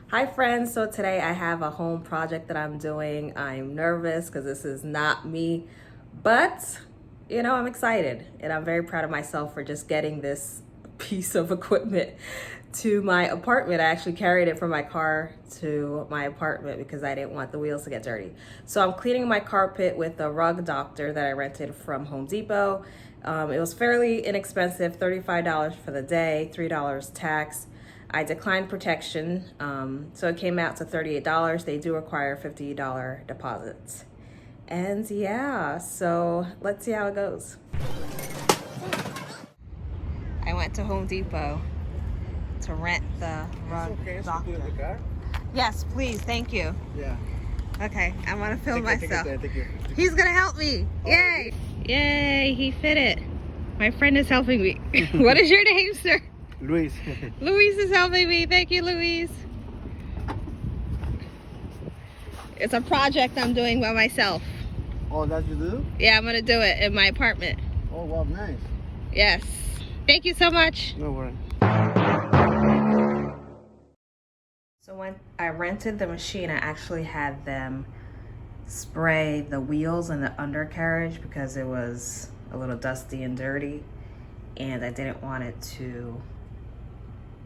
Hi friends, so today I have a home project that I'm doing. I'm nervous because this is not me, but I'm excited and I'm very proud of myself for just getting this piece of equipment to my apartment. I actually carried it from my car to my apartment because I didn't want the wheels to get dirty. So I'm cleaning my carpet with a rug doctor that I rented from Home Depot. It was fairly inexpensive, $35 for the day, $3 tax. I declined protection, so it came out to $38. They do require $50 deposits. And yeah, so let's see how it goes. I went to Home Depot to rent the rug doctor. Yes, please, thank you. Yeah. Okay, I'm gonna film myself. Thank you. He's gonna help me. Yay! Yay, he fit it. My friend is helping me. What is your name, sir? Luis. Luis is helping me. Thank you, Luis. It's a project I'm doing by myself. Oh, that you do? Yeah, I'm gonna do it in my apartment. Oh, wow, nice. Yes. Thank you so much. No worries. So when I rented the machine, I actually had them spray the wheels and the undercarriage because it was a little dusty and dirty, and I didn't want it to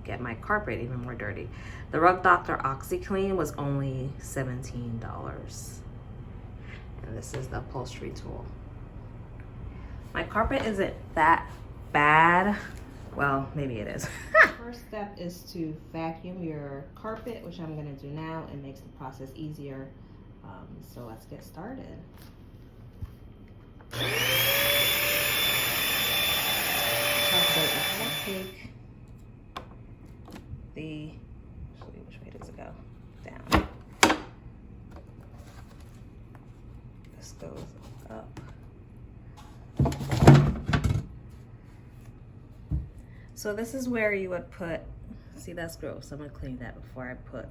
get my carpet even more dirty. The Rug Doctor OxyClean was only $17. And this is the upholstery tool. My carpet isn't that bad. Well, maybe it is. First step is to vacuum your carpet, which I'm gonna do now. It makes the process easier. So let's get started. Take the, actually, which way does it go? Down. This goes up. So this is where you would put, see that's gross, I'm gonna clean that before I put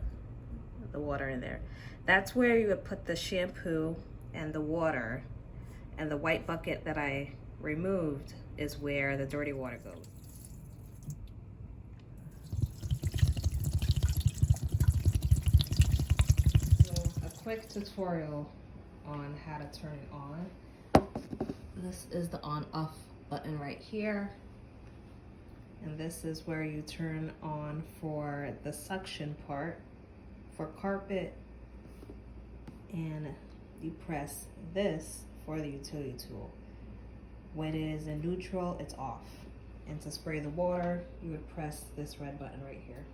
the water in there. That's where you would put the shampoo and the water, and the white bucket that I removed is where the dirty water goes. So a quick tutorial on how to turn it on. This is the on-off button right here. And this is where you turn on for the suction part for carpet, and you press this for the utility tool. When it is in neutral, it's off. And to spray the water, you would press this red button right here.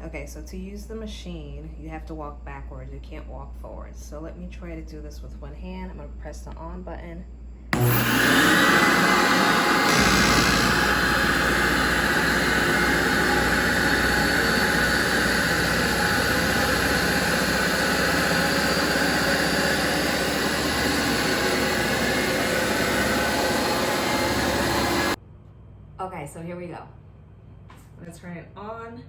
Okay, so to use the machine, you have to walk backwards. You can't walk forward. So let me try to do this with one hand. I'm gonna press the on button. Okay, so here we go. I'm gonna turn it on.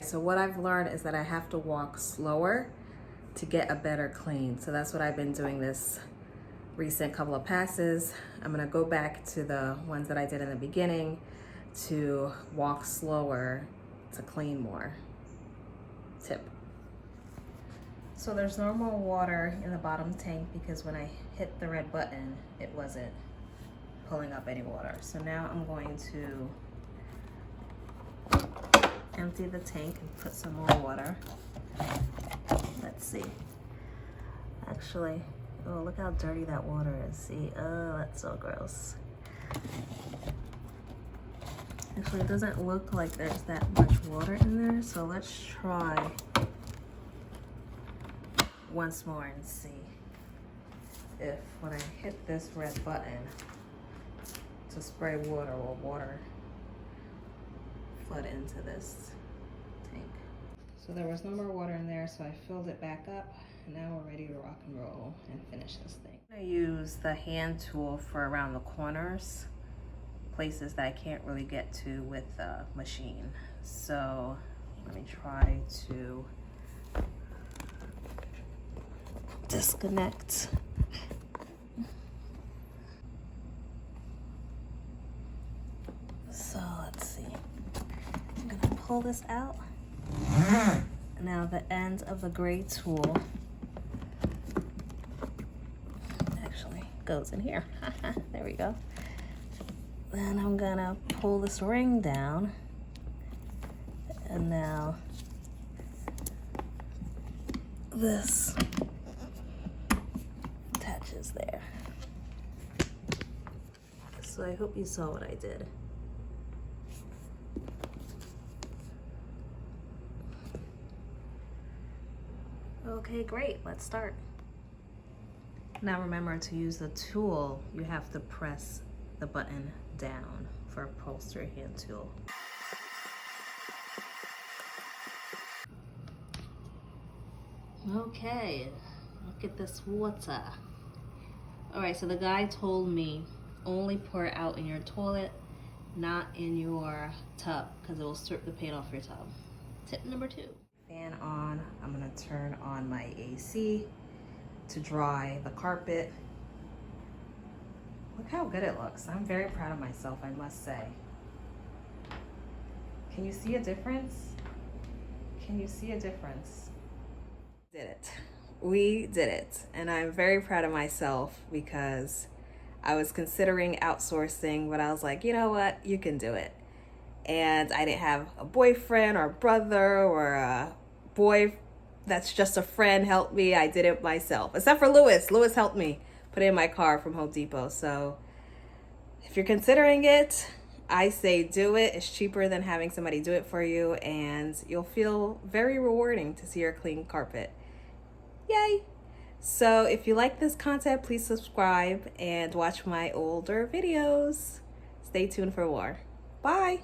So what I've learned is that I have to walk slower to get a better clean. So that's what I've been doing this recent couple of passes. I'm gonna go back to the ones that I did in the beginning to walk slower to clean more. Tip. So there's normal water in the bottom tank because when I hit the red button, it wasn't pulling up any water. So now I'm going to empty the tank and put some more water. Let's see. Actually, oh, look how dirty that water is. See, oh, that's so gross. Actually, it doesn't look like there's that much water in there, so let's try once more and see if when I hit this red button to spray water, will water flood into this tank. So there was no more water in there, so I filled it back up. And now we're ready to rock and roll and finish this thing. I'm gonna use the hand tool for around the corners, places that I can't really get to with the machine. So let me try to disconnect. So let's see. I'm gonna pull this out. Now the end of the gray tool actually goes in here. There we go. Then I'm gonna pull this ring down, and now this attaches there. So I hope you saw what I did. Okay, great, let's start. Now remember, to use the tool, you have to press the button down for upholstery hand tool. Okay, look at this water. All right, so the guy told me only pour it out in your toilet, not in your tub, because it will strip the paint off your tub. Tip number 2. Fan on. I'm gonna turn on my AC to dry the carpet. Look how good it looks. I'm very proud of myself, I must say. Can you see a difference? Can you see a difference? Did it. We did it. And I'm very proud of myself because I was considering outsourcing, but I was like, you know what? You can do it. And I didn't have a boyfriend or brother or a boy that's just a friend help me. I did it myself, except for Lewis. Lewis helped me put it in my car from Home Depot. So if you're considering it, I say do it. It's cheaper than having somebody do it for you, and you'll feel very rewarding to see your clean carpet. Yay! So if you like this content, please subscribe and watch my older videos. Stay tuned for more. Bye!